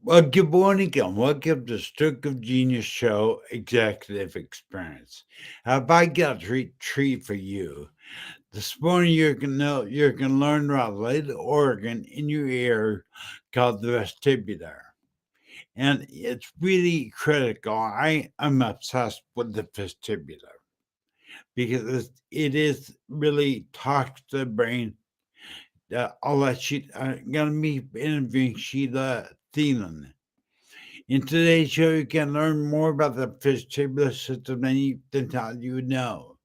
Well, good morning and welcome to Stroke of Genius Show Executive Experience. Have I got a treat for you? This morning you're gonna learn about a little organ in your ear called the vestibular. And it's really critical. I am obsessed with the vestibular because it is really talks to the brain. I'm gonna be interviewing Sheila Thelen. In today's show, you can learn more about the vestibular system than you know.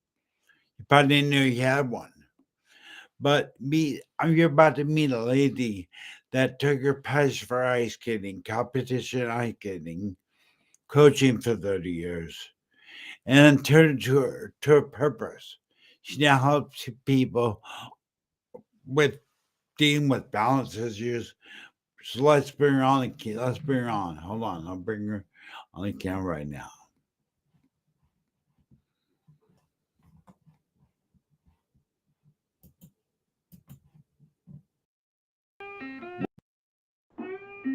You probably didn't know you had one. You're about to meet a lady that took her passion for ice skating, competition ice skating, coaching for 30 years, and turned to her purpose. She now helps people with dealing with balance issues. So let's bring her on. Let's bring her on. Hold on, I'll bring her on the camera right now.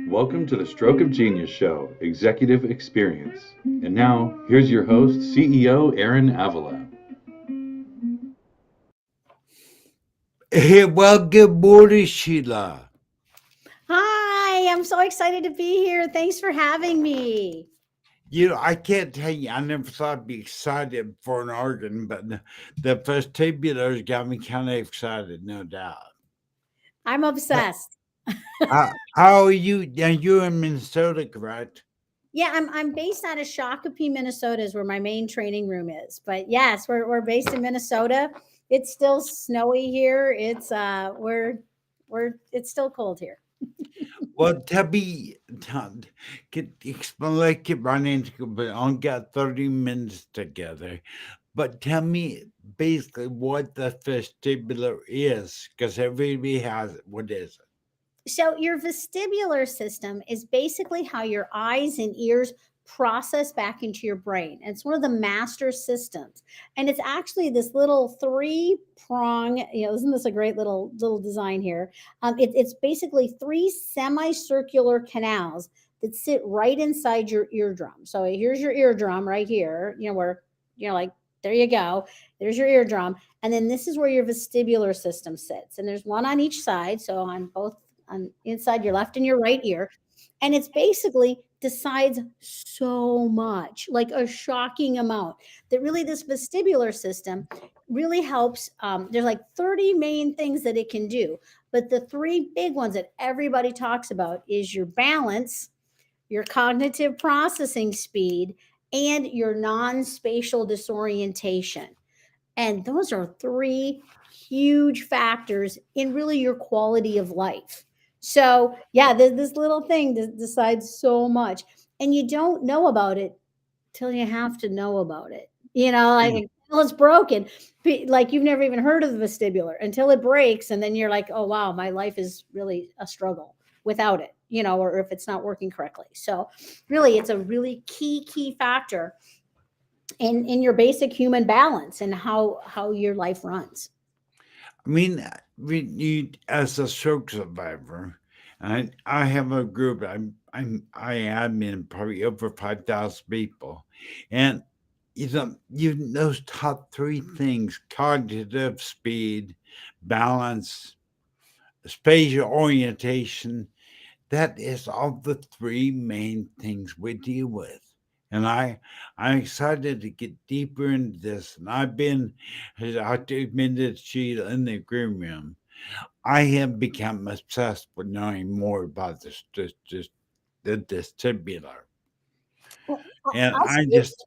Welcome to the Stroke of Genius Show, Executive Experience. And now, here's your host, CEO Aaron Avila. Hey, well, good morning, Sheila. Hi, I'm so excited to be here. Thanks for having me. I can't tell you, I never thought I'd be excited for an organ, but the vestibulars got me kind of excited, no doubt. I'm But obsessed. how are you? Now, you're in Minnesota, correct? Yeah, I'm based out of Shakopee, Minnesota, is where my main training room is. But yes, we're based in Minnesota. It's still snowy here. We're it's still cold here. Well, explain, like, keep running, but I only got 30 minutes together. But tell me basically what the vestibular is, because everybody has it. What is it? So your vestibular system is basically how your eyes and ears process back into your brain. And it's one of the master systems. And it's actually this little three prong, isn't this a great little design here? It's basically three semicircular canals that sit right inside your eardrum. So here's your eardrum right here, where, like, there you go. There's your eardrum. And then this is where your vestibular system sits. And there's one on each side. So on both on inside your left and your right ear. And it's basically decides so much, like a shocking amount, that really this vestibular system really helps. There's like 30 main things that it can do. But the three big ones that everybody talks about is your balance, your cognitive processing speed, and your non spatial disorientation. And those are three huge factors in really your quality of life. So, yeah, this little thing decides so much. And you don't know about it till you have to know about it. Like until it's broken, like you've never even heard of the vestibular until it breaks. And then you're like, oh, wow, my life is really a struggle without it, or if it's not working correctly. So, really, it's a really key factor in your basic human balance and how your life runs. I mean, as a stroke survivor, I have a group. I admin probably over 5,000 people, and those top three things: cognitive speed, balance, spatial orientation. That is all the three main things we deal with. And I'm excited to get deeper into this. And as I admitted to you in the green room, I have become obsessed with knowing more about the vestibular. Well, And I'll I speak. just,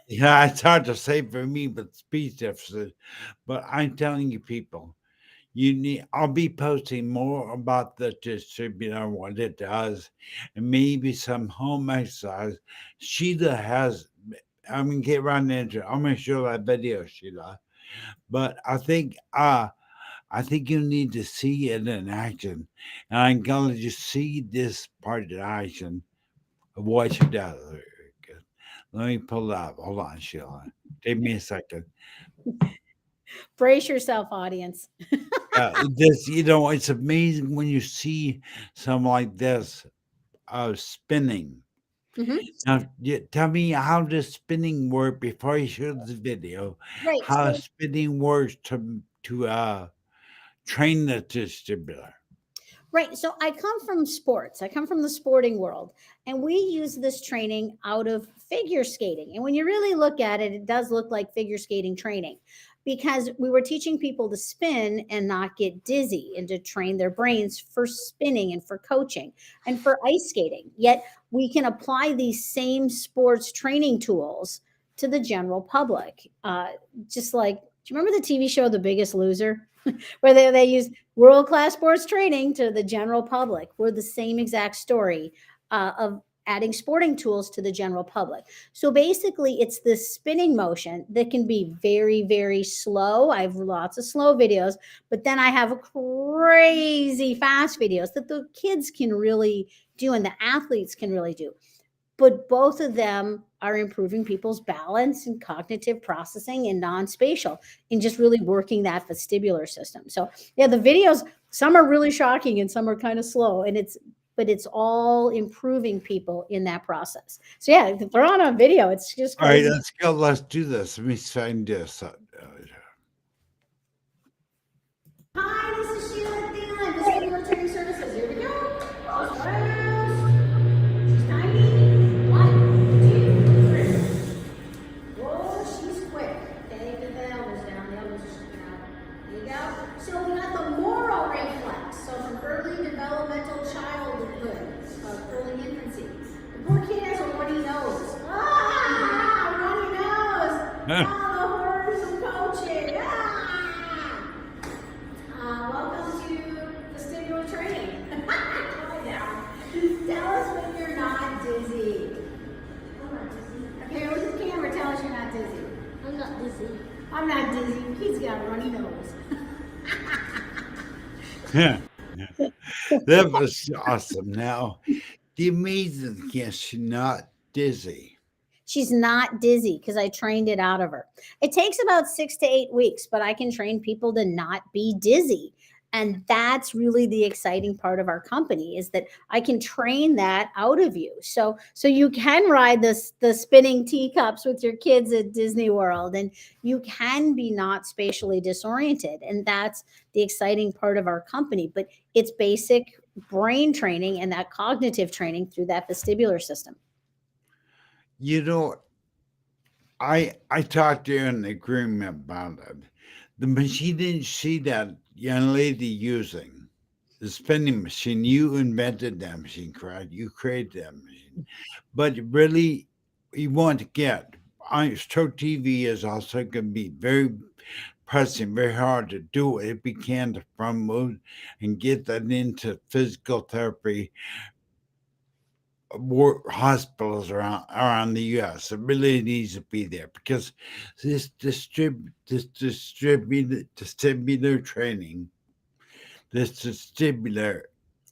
yeah, it's hard to say for me with speech deficit, but I'm telling you, people, I'll be posting more about the distributor, what it does, and maybe some home exercise. Sheila has, I'm gonna get right into it. I'm gonna show that video, Sheila. But I think you need to see it in action. And I'm gonna just see this part in action of what she does. Let me pull it up. Hold on, Sheila. Give me a second. Brace yourself, audience. It's amazing when you see something like this. spinning. Mhm. Now, tell me, how does spinning work before you show the video? Right. How So spinning works to train the vestibular. Right. So I come from sports. I come from the sporting world, and we use this training out of figure skating. And when you really look at it, it does look like figure skating training because we were teaching people to spin and not get dizzy and to train their brains for spinning and for coaching and for ice skating. Yet we can apply these same sports training tools to the general public. Just like, do you remember the TV show The Biggest Loser? Where they use world class sports training to the general public. We're the same exact story of adding sporting tools to the general public. So basically, it's this spinning motion that can be very, very slow. I have lots of slow videos, but then I have crazy fast videos that the kids can really do and the athletes can really do, but both of them are improving people's balance and cognitive processing and non-spatial and just really working that vestibular system. So yeah, the videos, some are really shocking and some are kind of slow, and it's all improving people in that process. So yeah, if they're on a video, it's just All right, crazy. let's go. Let's do this. Let me find this. Hi, this is Sheila Thelen, Vestibular Training Services. Here we go. Close your eyes. She's tiny. 1, 2, 3. Whoa, she's quick. Okay, get the elbows down. The elbows are sticking out. There you go. So we got the moral reflex. So from early developmental childhood, early infancy. The poor kid has a runny nose. Ah, runny nose. Ah, the horrors of coaching. Ah. Welcome to vestibular training. Come on down. Tell us when you're not dizzy. I'm not dizzy. Okay, with the camera, tell us you're not dizzy. I'm not dizzy. I'm not dizzy. He's got a runny nose. Yeah, that was awesome. Now, the amazing thing is she's not dizzy. She's not dizzy because I trained it out of her. It takes about 6 to 8 weeks, but I can train people to not be dizzy. And that's really the exciting part of our company is that I can train that out of you. So you can ride the spinning teacups with your kids at Disney World, and you can be not spatially disoriented. And that's the exciting part of our company. But it's basic brain training and that cognitive training through that vestibular system. You know, I talked to her in agreement about it. The machine didn't see that young lady using the spinning machine. You invented that machine, correct? You created that machine. But really, you want to get stroke TV is also going to be very pressing, very hard to do it if we can to promote and get that into physical therapy hospitals around the U.S. It really needs to be there because this distributor training, this vestibular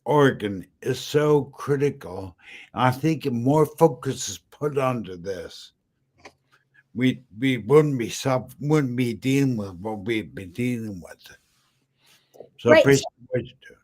organ is so critical. I think if more focus is put onto this, we wouldn't be dealing with what we've been dealing with. So I Right. appreciate what you do.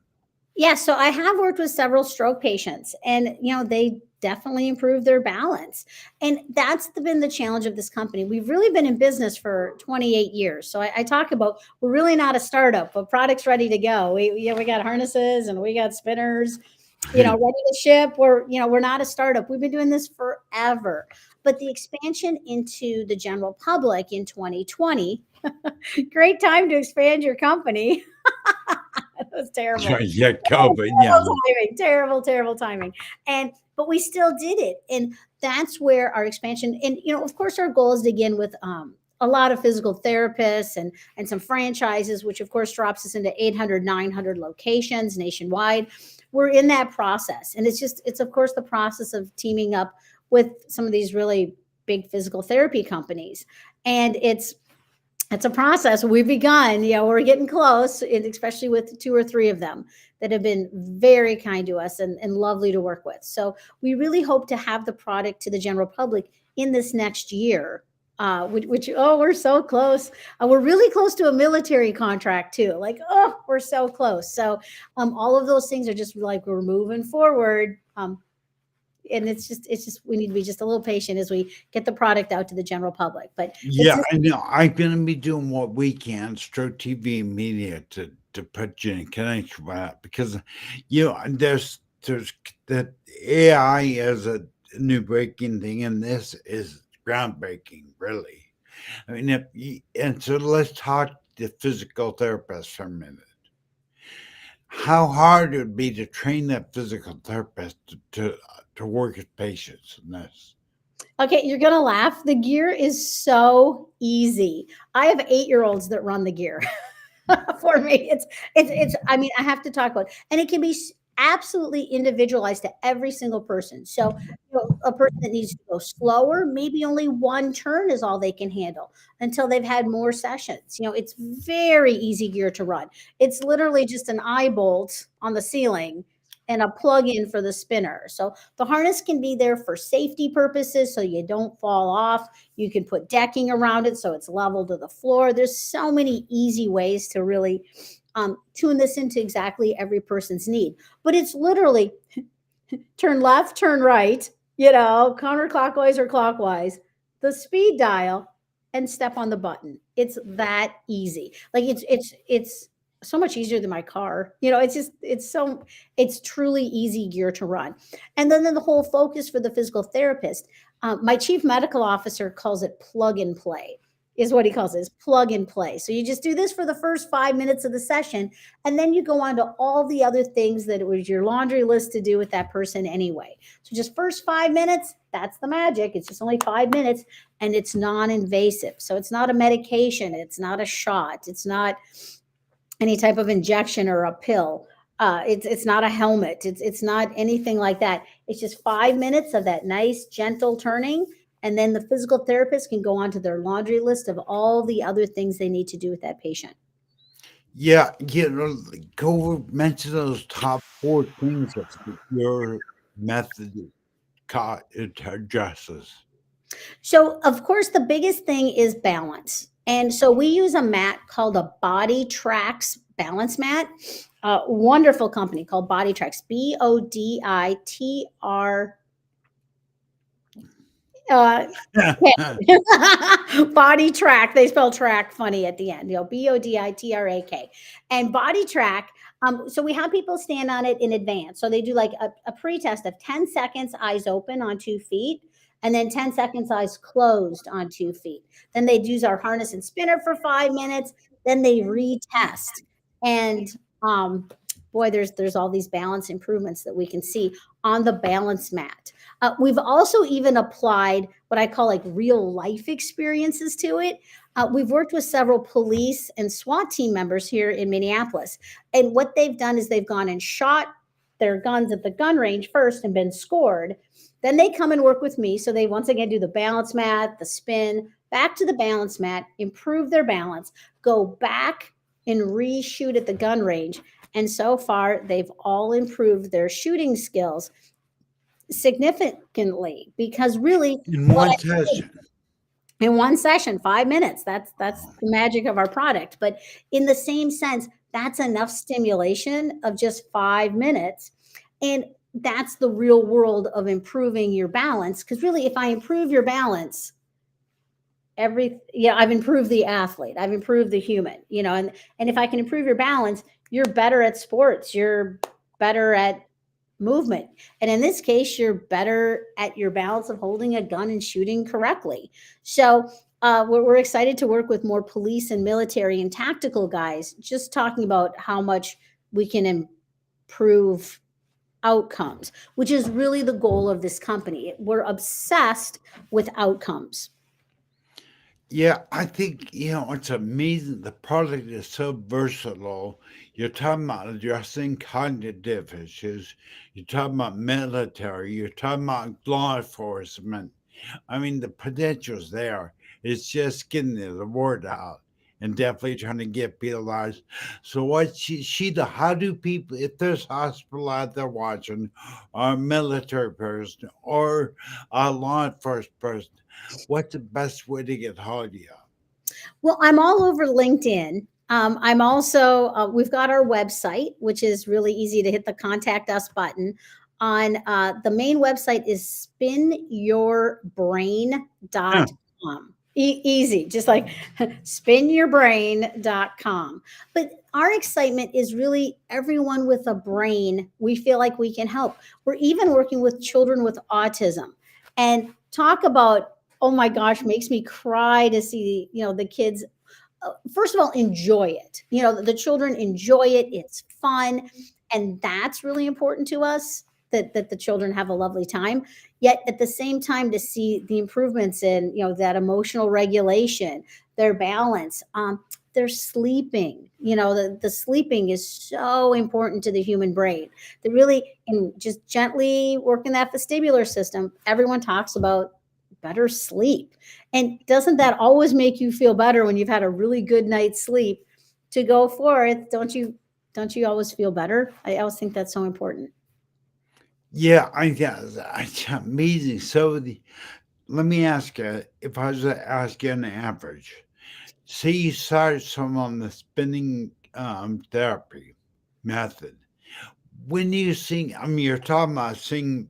Yeah, so I have worked with several stroke patients, and they definitely improve their balance. And that's been the challenge of this company. We've really been in business for 28 years. So I talk about we're really not a startup, but product's ready to go. We got harnesses and we got spinners, ready to ship. We're not a startup. We've been doing this forever. But the expansion into the general public in 2020, great time to expand your company. That was terrible. Yeah, COVID, yeah. Terrible, terrible timing. But we still did it. And that's where our expansion, and of course our goal is to begin with a lot of physical therapists and some franchises, which of course drops us into 800, 900 locations nationwide. We're in that process. And it's of course the process of teaming up with some of these really big physical therapy companies. And it's a process we've begun. We're getting close, and especially with 2 or 3 of them that have been very kind to us and lovely to work with. So we really hope to have the product to the general public in this next year. Which we're so close. We're really close to a military contract too. Like, we're so close. So all of those things are just like we're moving forward. And it's just we need to be just a little patient as we get the product out to the general public. But it's Yeah, just, I know. I'm gonna be doing what we can, Stroke TV Media, to put you in connection with that because, there's that AI is a new breaking thing, and this is groundbreaking, really. I mean, and so let's talk to physical therapist for a minute. How hard it would be to train that physical therapist to work with patients in this? okay, you're gonna laugh. The gear is so easy. I have 8-year-olds that run the gear. For me. It's I mean, I have to talk about it. And it can be absolutely individualized to every single person. So, a person that needs to go slower, maybe only one turn is all they can handle until they've had more sessions. It's very easy gear to run. It's literally just an eye bolt on the ceiling and a plug in for the spinner. So the harness can be there for safety purposes so you don't fall off. You can put decking around it so it's level to the floor. There's so many easy ways to really tune this into exactly every person's need. But it's literally turn left, turn right, counterclockwise or clockwise, the speed dial, and step on the button. It's that easy. Like it's so much easier than my car. It's truly easy gear to run. And then the whole focus for the physical therapist, my chief medical officer calls it plug and play, is what he calls it, is plug and play. So you just do this for the first 5 minutes of the session, and then you go on to all the other things that it was your laundry list to do with that person anyway. So just first 5 minutes, that's the magic. It's just only 5 minutes, and it's non-invasive. So it's not a medication, it's not a shot, it's not any type of injection or a pill. It's not a helmet. It's not anything like that. It's just 5 minutes of that nice gentle turning, and then the physical therapist can go on to their laundry list of all the other things they need to do with that patient. Yeah, go mention those top four things that your method it addresses. So, of course, the biggest thing is balance. And so we use a mat called a Body Tracks balance mat. Wonderful company called Body Tracks, BODITR. Body track. They spell track funny at the end, BODITRAK. And body track. So we have people stand on it in advance. So they do like a pre-test of 10 seconds, eyes open on 2 feet, and then 10 seconds, eyes closed on 2 feet. Then they use our harness and spinner for 5 minutes. Then they retest. And boy, there's all these balance improvements that we can see on the balance mat. We've also even applied what I call like real life experiences to it. We've worked with several police and SWAT team members here in Minneapolis. And what they've done is they've gone and shot their guns at the gun range first and been scored. Then they come and work with me. So they once again do the balance mat, the spin, back to the balance mat, improve their balance, go back and reshoot at the gun range. And so far, they've all improved their shooting skills significantly because really In what one I session. in one session, 5 minutes, that's the magic of our product. But in the same sense, that's enough stimulation of just 5 minutes. And that's the real world of improving your balance. Because really, if I improve your balance, I've improved the athlete, I've improved the human, and if I can improve your balance, you're better at sports, you're better at movement, and in this case you're better at your balance of holding a gun and shooting correctly. So we're excited to work with more police and military and tactical guys, just talking about how much we can improve outcomes, which is really the goal of this company. We're obsessed with outcomes. Yeah, I think, it's amazing. The product is so versatile. You're talking about addressing cognitive issues. You're talking about military. You're talking about law enforcement. I mean, the potential's there. It's just getting the word out and definitely trying to get people out. So, Sheila, how do people, if there's a hospital out there watching, or a military person, or a law enforcement person, what's the best way to get hold of you? Well, I'm all over LinkedIn. I'm also, we've got our website, which is really easy to hit the contact us button. on the main website is Huh. spinyourbrain.com. Easy, just like spinyourbrain.com. But our excitement is really everyone with a brain. We feel like we can help. We're even working with children with autism. And talk about, oh my gosh, makes me cry to see, the kids first of all enjoy it. The children enjoy it. It's fun, and that's really important to us, that the children have a lovely time. Yet at the same time, to see the improvements in, that emotional regulation, their balance, their sleeping. The sleeping is so important to the human brain. That really, in just gently working that vestibular system, everyone talks about better sleep. And doesn't that always make you feel better when you've had a really good night's sleep to go forth? Don't you always feel better? I always think that's so important. Yeah, I guess it's amazing. So let me ask you, if I was to ask you an average, say you start someone on the spinning therapy method. When you see, I mean, you're talking about seeing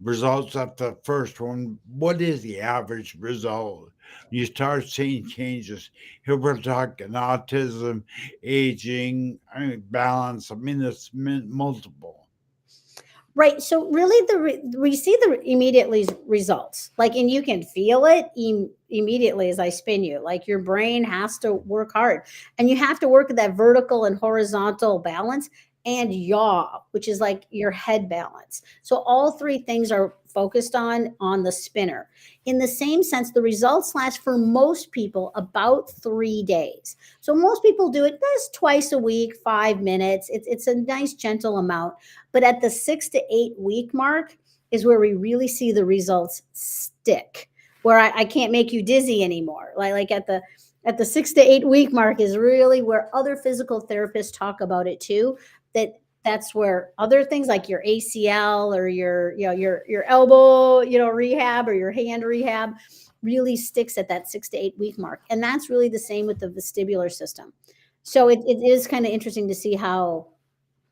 results after the first one. What is the average result? You start seeing changes. Here we're talking autism, aging, I mean, balance. I mean, it's multiple. Right. So really, we see the immediately results, like, and you can feel it immediately as I spin you. Like your brain has to work hard, and you have to work at that vertical and horizontal balance, and yaw, which is like your head balance. So all three things are focused on the spinner. In the same sense, the results last for most people about 3 days. So most people do it this twice a week, 5 minutes. It's a nice gentle amount, but at the 6 to 8 week mark is where we really see the results stick, where I can't make you dizzy anymore. Like at the 6 to 8 week mark is really where other physical therapists talk about it too. That's where other things like your ACL or your elbow, rehab, or your hand rehab really sticks at that 6 to 8 week mark. And that's really the same with the vestibular system. So it is kind of interesting to see how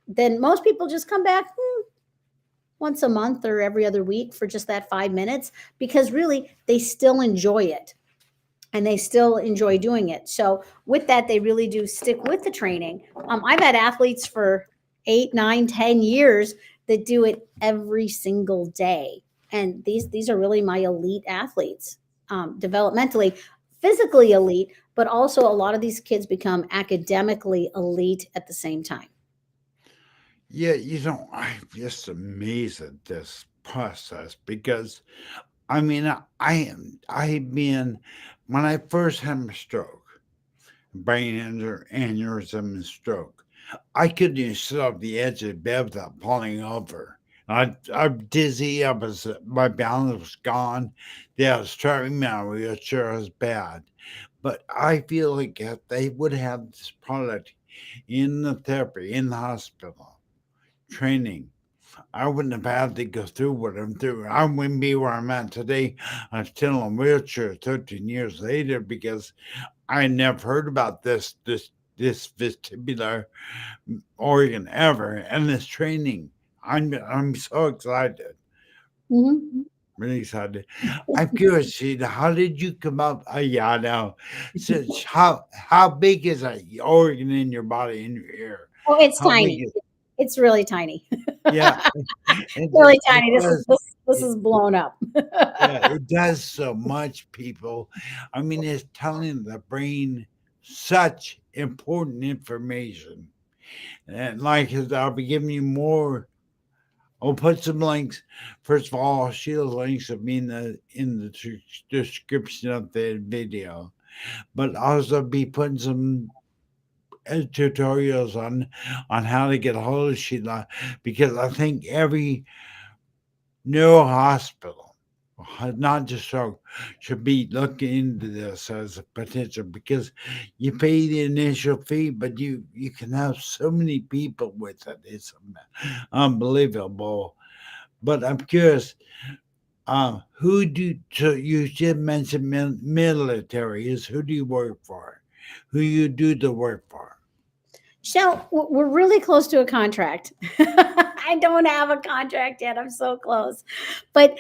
then most people just come back once a month or every other week for just that 5 minutes, because really they still enjoy it and they still enjoy doing it. So with that, they really do stick with the training. I've had athletes for 8, 9, 10 years that do it every single day. And these are really my elite athletes, developmentally, physically elite, but also a lot of these kids become academically elite at the same time. Yeah, I'm just amazed at this process because I mean, I've been, when I first had my stroke, brain aneurysm and stroke, I couldn't even sit off the edge of the bed without falling over. I'm dizzy. My balance was gone. Yeah, I was driving my wheelchair. It was bad. But I feel like if they would have this product in the therapy, in the hospital, training, I wouldn't have had to go through what I'm through. I wouldn't be where I'm at today. I'm still in a wheelchair 13 years later because I never heard about this vestibular organ ever and this training. I'm so excited. Mhm. Really excited. I'm curious, Sheila, how did you come up? Yeah, I know. So how big is that organ in your body in your ear? Oh, it's How big tiny. is It's really tiny. yeah? Really It tiny. This is does. this this is blown up. Yeah, it does so much, people. I mean, it's telling the brain such important information. And like I'll be giving you more. I'll put some links. First of all, Sheila's links will be in the description of the video. But I'll also be putting some tutorials on how to get a hold of Sheila because I think every neuro hospital, not just so, should be looking into this as a potential because you pay the initial fee, but you can have so many people with it. It's unbelievable. But I'm curious, so you just mentioned military is who do you work for? Who you do the work for? Shell, we're really close to a contract. I don't have a contract yet. I'm so close. But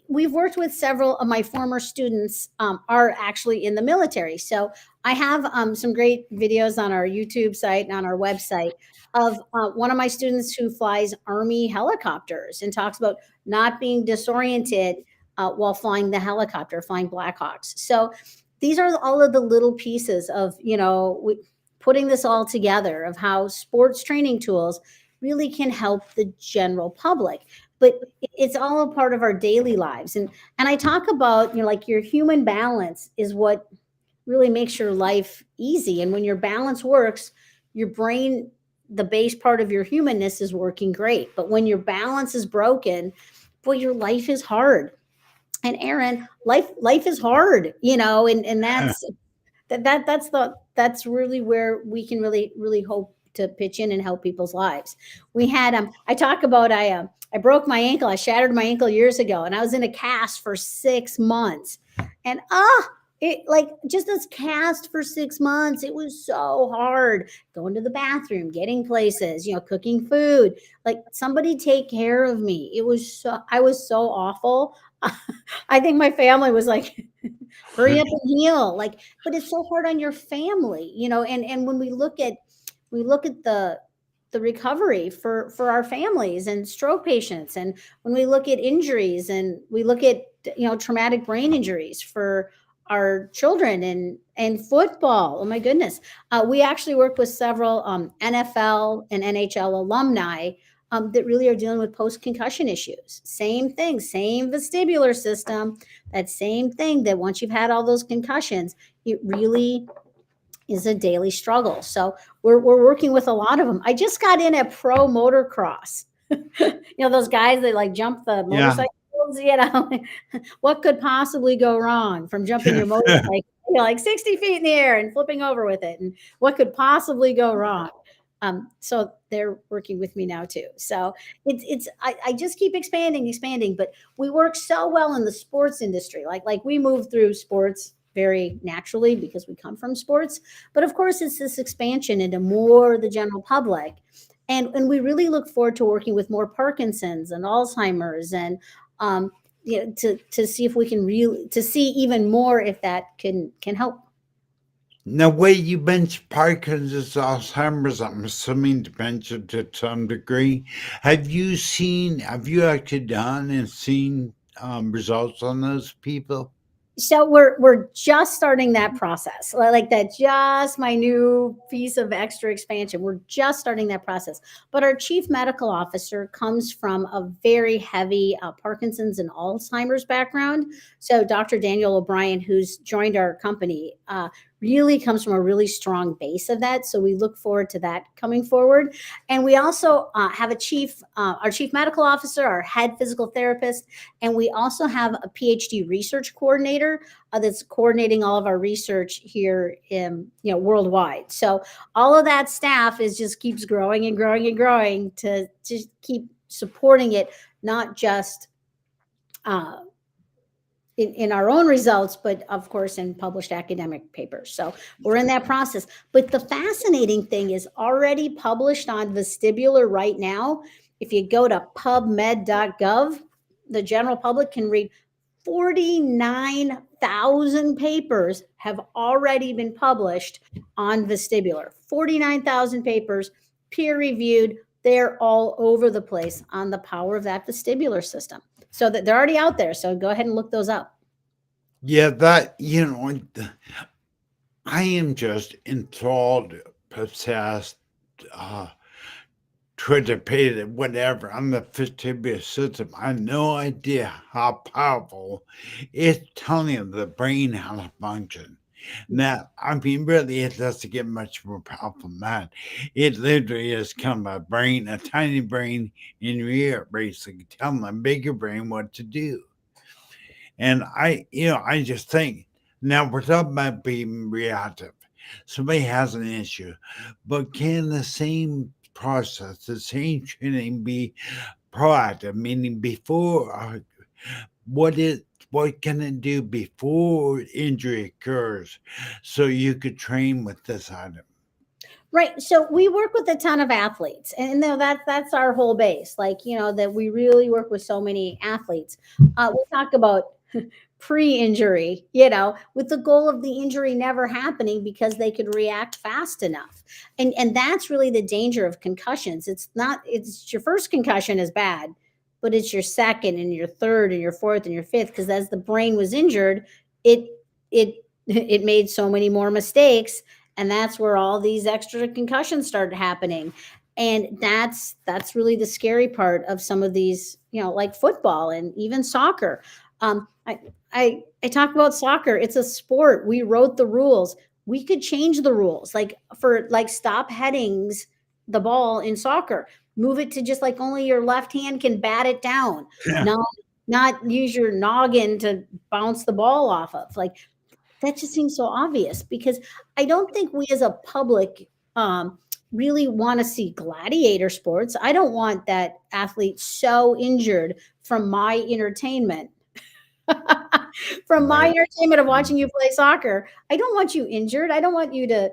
we've worked with several of my former students are actually in the military. So I have some great videos on our YouTube site and on our website of one of my students who flies Army helicopters and talks about not being disoriented while flying the helicopter, flying Blackhawks. So these are all of the little pieces of, putting this all together of how sports training tools really can help the general public. But it's all a part of our daily lives. And I talk about, like your human balance is what really makes your life easy. And when your balance works, your brain, the base part of your humanness is working great. But when your balance is broken, boy, your life is hard. And Aaron, life is hard, and that's really where we can really hope to pitch in and help people's lives. We had I talk about I broke my ankle. I shattered my ankle years ago, and I was in a cast for 6 months. And it like just this cast for 6 months. It was so hard going to the bathroom, getting places, cooking food. Like somebody take care of me. I was so awful. I think my family was like, hurry up and heal. Like, but it's so hard on your family, and when we look at the recovery for our families and stroke patients, and when we look at injuries and we look at traumatic brain injuries for our children and football. Oh my goodness. We actually work with several NFL and NHL alumni that really are dealing with post-concussion issues. Same thing, same vestibular system, that same thing that once you've had all those concussions, it really is a daily struggle. So we're working with a lot of them. I just got in a pro motocross. Those guys that like jump the Yeah. motorcycles, what could possibly go wrong from jumping your motorcycle, like 60 feet in the air and flipping over with it? And what could possibly go wrong? So they're working with me now too. So I just keep expanding, but we work so well in the sports industry. Like we move through sports very naturally because we come from sports. But of course, it's this expansion into more the general public. And we really look forward to working with more Parkinson's and Alzheimer's and to see if we can really to see even more if that can help. Now, way you mentioned Parkinson's, Alzheimer's, I'm assuming dementia to some degree. Have you actually done and seen results on those people? So we're just starting that process, like that, just my new piece of extra expansion. We're just starting that process. But our chief medical officer comes from a very heavy Parkinson's and Alzheimer's background. So Dr. Daniel O'Brien, who's joined our company, really comes from a really strong base of that. So we look forward to that coming forward. And we also have our chief medical officer, our head physical therapist, and we also have a PhD research coordinator that's coordinating all of our research here in, worldwide. So all of that staff is just keeps growing and growing and growing to just keep supporting it, not just in our own results, but of course in published academic papers. So we're in that process. But the fascinating thing is already published on vestibular right now. If you go to pubmed.gov, the general public can read 49,000 papers have already been published on vestibular. 49,000 papers, peer reviewed. They're all over the place on the power of that vestibular system. So that they're already out there. So go ahead and look those up. Yeah, I am just enthralled, possessed, uh, trepidated, whatever. I'm the vestibular system. I have no idea how powerful it's telling you the brain how to function. Now, I mean, really, it doesn't get much more powerful than that. It literally is kind of a brain, a tiny brain in your ear, basically telling a bigger brain what to do. And I just think now we're talking about being reactive. Somebody has an issue, but can the same process, the same training be proactive? Meaning before what it what can it do before injury occurs, so you could train with this item? Right. So we work with a ton of athletes, and that's our whole base. Like, that we really work with so many athletes. We talk about pre-injury, with the goal of the injury never happening because they could react fast enough. And that's really the danger of concussions. It's your first concussion is bad, but it's your second and your third and your fourth and your fifth, because as the brain was injured, it it it made so many more mistakes, and that's where all these extra concussions started happening. And that's really the scary part of some of these, like football and even soccer. I talk about soccer. It's a sport. We wrote the rules. We could change the rules, like for like stop headings the ball in soccer. Move it to just like only your left hand can bat it down. Not use your noggin to bounce the ball off of. Like, that just seems so obvious, because I don't think we as a public really want to see gladiator sports. I don't want that athlete so injured from my entertainment. From my Right. entertainment of watching you play soccer, I don't want you injured. I don't want you to,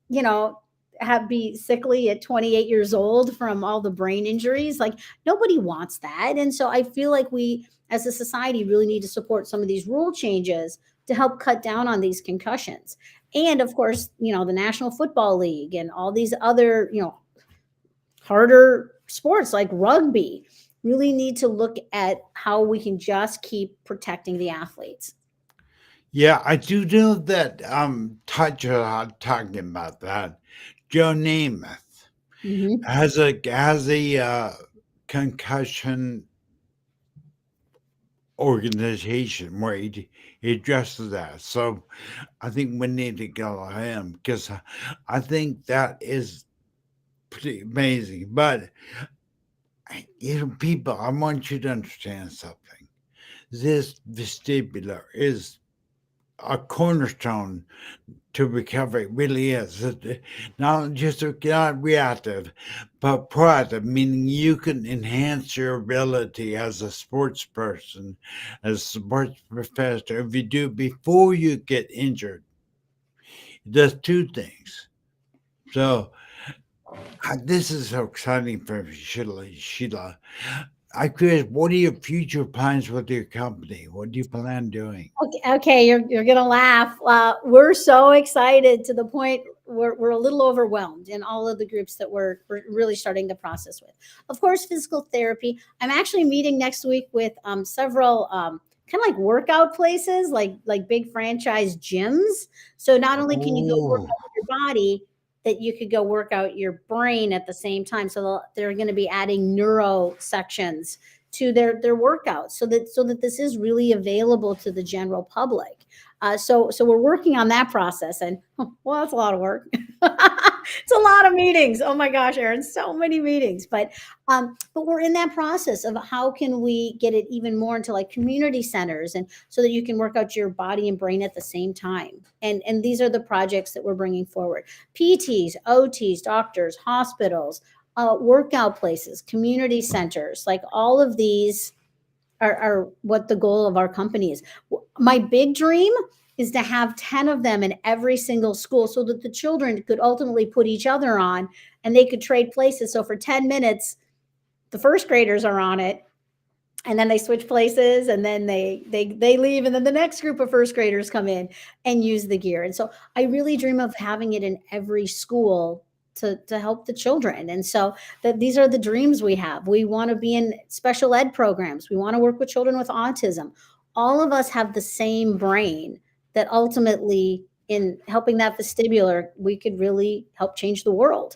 you know, have be sickly at 28 years old from all the brain injuries. Like, nobody wants that. And so I feel like we as a society really need to support some of these rule changes to help cut down on these concussions. And of course, the National Football League and all these other, harder sports like rugby really need to look at how we can just keep protecting the athletes. Yeah, I do know that touch on talking about that. Joe Namath Hmm. has a concussion organization where he addresses that. So I think we need to go to him because I think that is pretty amazing. But people, I want you to understand something. This vestibular is a cornerstone to recovery. It really is. Not just not reactive, but proactive, meaning you can enhance your ability as a sports person, as a sports professional. If you do it before you get injured, it does two things. So this is so exciting for Sheila. I'm curious, what are your future plans with your company? What do you plan doing? Okay, you're gonna laugh. We're so excited to the point we're a little overwhelmed in all of the groups that we're really starting the process with. Of course, physical therapy. I'm actually meeting next week with several kind of like workout places, like big franchise gyms. So not only can you go work Oh, out with your body, that you could go work out your brain at the same time. So they're going to be adding neuro sections to their workouts, so that this is really available to the general public. So we're working on that process, and well, that's a lot of work. It's a lot of meetings. Oh my gosh, Aaron, so many meetings. But we're in that process of how can we get it even more into like community centers, and so that you can work out your body and brain at the same time. And these are the projects that we're bringing forward: PTs, OTs, doctors, hospitals, workout places, community centers, like all of these are what the goal of our company is. My big dream is to have 10 of them in every single school, so that the children could ultimately put each other on and they could trade places. So for 10 minutes, the first graders are on it, and then they switch places, and then they leave, and then the next group of first graders come in and use the gear. And so I really dream of having it in every school to help the children. And so that these are the dreams we have. We want to be in special ed programs. We want to work with children with autism. All of us have the same brain, that ultimately in helping that vestibular, we could really help change the world.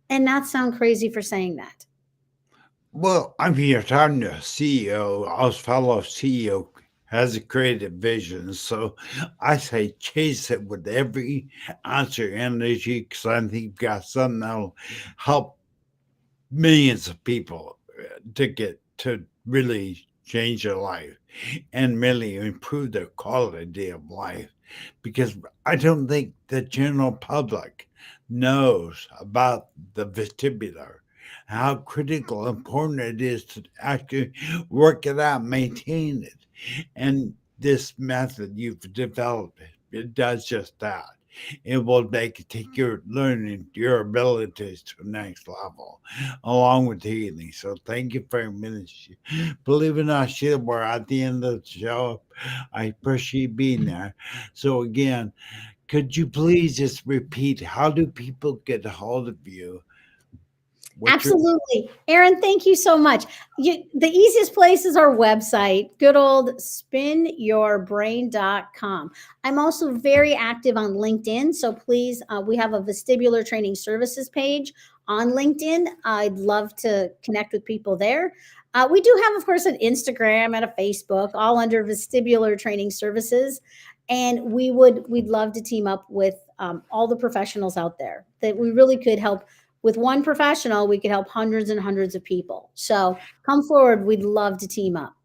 And not sound crazy for saying that. well, I mean, you're talking to a CEO. Our fellow CEO has a creative vision. So I say chase it with every ounce of energy because I think you've got something that'll help millions of people to get to really change their life and really improve their quality of life. Because I don't think the general public knows about the vestibular, how critical, important it is to actually work it out, maintain it. And this method you've developed, it does just that. it will take your learning, your abilities to the next level, along with healing. So thank you very much. Believe it or not, Sheila, we're at the end of the show. I appreciate being there. So again, could you please just repeat, how do people get a hold of you? What's your Absolutely. Aaron, thank you so much. The easiest place is our website, good old spinyourbrain.com. I'm also very active on LinkedIn. So please, we have a vestibular training services page on LinkedIn. I'd love to connect with people there. We do have, of course, an Instagram and a Facebook, all under vestibular training services. And we'd love to team up with all the professionals out there that we really could help. With one professional, we could help hundreds and hundreds of people. So come forward. We'd love to team up.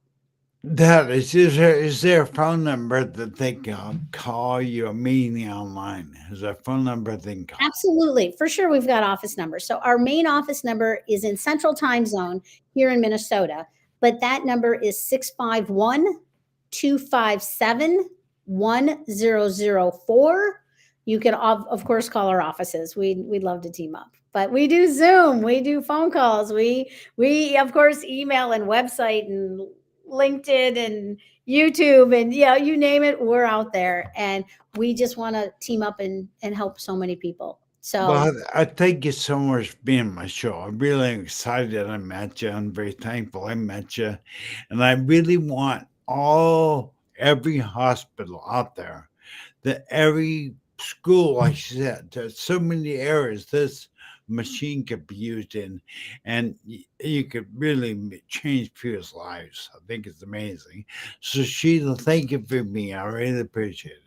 that is there a phone number that they can call you, a meeting online? Is there a phone number they can call? Absolutely. For sure, we've got office numbers. So our main office number is in Central Time Zone here in Minnesota, but that number is 651 257 1004. You can, of course, call our offices. We'd love to team up. But we do Zoom, we do phone calls, we of course email and website and LinkedIn and YouTube and you name it, we're out there. And we just want to team up and help so many people. So Well, I thank you so much for being on my show. I'm really excited I met you. I'm very thankful I met you. And I really want every hospital out there, that every school, like I said, there's so many areas this machine could be used in, and you could really change people's lives. I think it's amazing. So, Sheila, thank you for me. I really appreciate it.